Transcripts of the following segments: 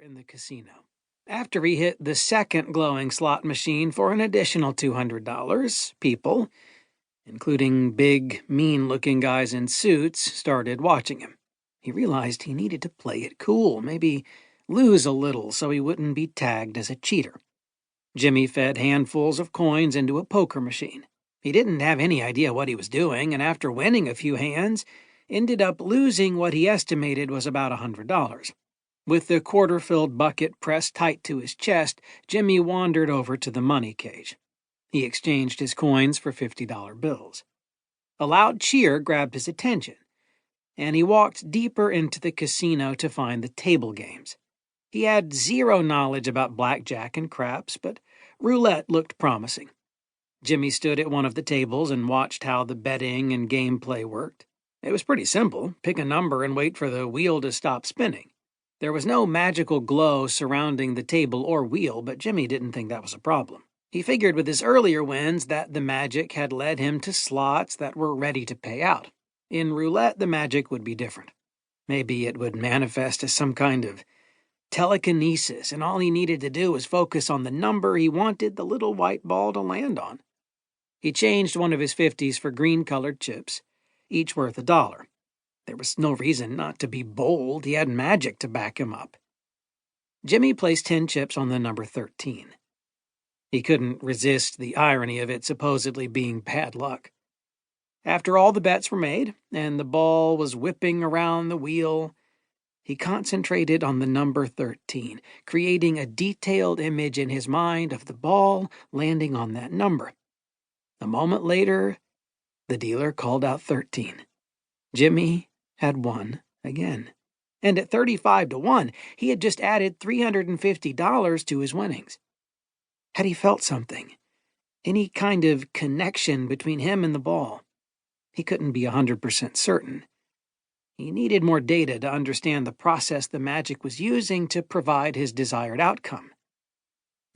in the casino. After he hit the second glowing slot machine for an additional $200, people, including big, mean-looking guys in suits, started watching him. He realized he needed to play it cool, maybe lose a little so he wouldn't be tagged as a cheater. Jimmy fed handfuls of coins into a poker machine. He didn't have any idea what he was doing, and after winning a few hands, ended up losing what he estimated was about $100. With the quarter-filled bucket pressed tight to his chest, Jimmy wandered over to the money cage. He exchanged his coins for $50 bills. A loud cheer grabbed his attention, and he walked deeper into the casino to find the table games. He had zero knowledge about blackjack and craps, but roulette looked promising. Jimmy stood at one of the tables and watched how the betting and gameplay worked. It was pretty simple. Pick a number and wait for the wheel to stop spinning. There was no magical glow surrounding the table or wheel, but Jimmy didn't think that was a problem. He figured with his earlier wins that the magic had led him to slots that were ready to pay out. In roulette, the magic would be different. Maybe it would manifest as some kind of telekinesis, and all he needed to do was focus on the number he wanted the little white ball to land on. He changed one of his 50s for green-colored chips, each worth $1. There was no reason not to be bold. He had magic to back him up. Jimmy placed 10 chips on the number 13. He couldn't resist the irony of it supposedly being bad luck. After all the bets were made, and the ball was whipping around the wheel, he concentrated on the number 13, creating a detailed image in his mind of the ball landing on that number. A moment later, the dealer called out 13. Jimmy had won again. And at 35-1, he had just added $350 to his winnings. Had he felt something? Any kind of connection between him and the ball? He couldn't be 100% certain. He needed more data to understand the process the magic was using to provide his desired outcome.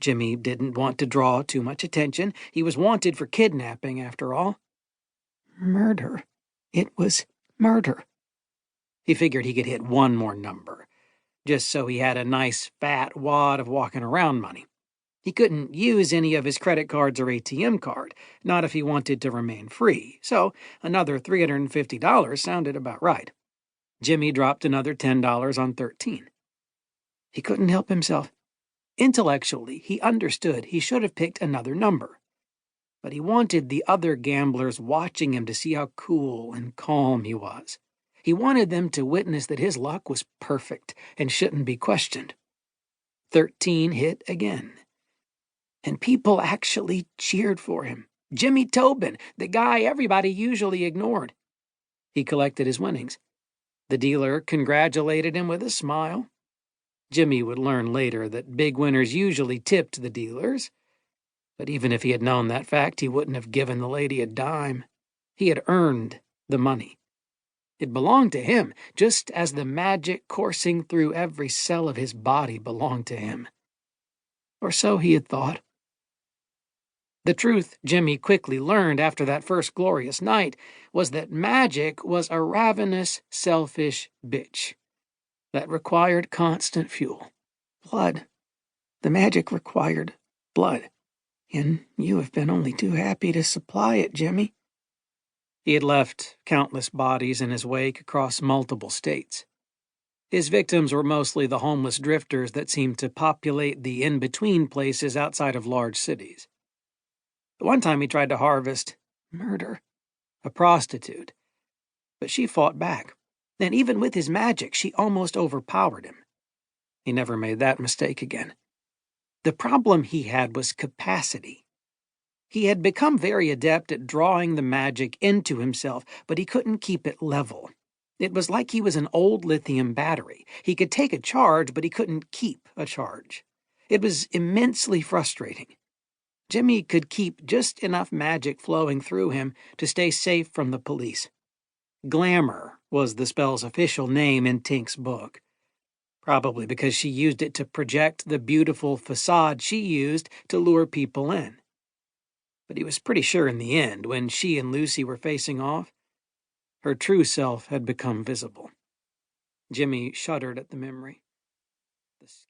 Jimmy didn't want to draw too much attention. He was wanted for kidnapping, after all. Murder. It was murder. He figured he could hit one more number, just so he had a nice fat wad of walking around money. He couldn't use any of his credit cards or ATM card, not if he wanted to remain free, so another $350 sounded about right. Jimmy dropped another $10 on 13. He couldn't help himself. Intellectually, he understood he should have picked another number, but he wanted the other gamblers watching him to see how cool and calm he was. He wanted them to witness that his luck was perfect and shouldn't be questioned. 13 hit again. And people actually cheered for him. Jimmy Tobin, the guy everybody usually ignored. He collected his winnings. The dealer congratulated him with a smile. Jimmy would learn later that big winners usually tipped the dealers, but even if he had known that fact, he wouldn't have given the lady a dime. He had earned the money. It belonged to him, just as the magic coursing through every cell of his body belonged to him. Or so he had thought. The truth Jimmy quickly learned after that first glorious night was that magic was a ravenous, selfish bitch that required constant fuel. Blood. The magic required blood. And you have been only too happy to supply it, Jimmy. He had left countless bodies in his wake across multiple states. His victims were mostly the homeless drifters that seemed to populate the in-between places outside of large cities. One time he tried to harvest a prostitute, but she fought back, and even with his magic, she almost overpowered him. He never made that mistake again. The problem he had was capacity. He had become very adept at drawing the magic into himself, but he couldn't keep it level. It was like he was an old lithium battery. He could take a charge, but he couldn't keep a charge. It was immensely frustrating. Jimmy could keep just enough magic flowing through him to stay safe from the police. Glamour was the spell's official name in Tink's book, probably because she used it to project the beautiful facade she used to lure people in. But he was pretty sure in the end, when she and Lucy were facing off, her true self had become visible. Jimmy shuddered at the memory.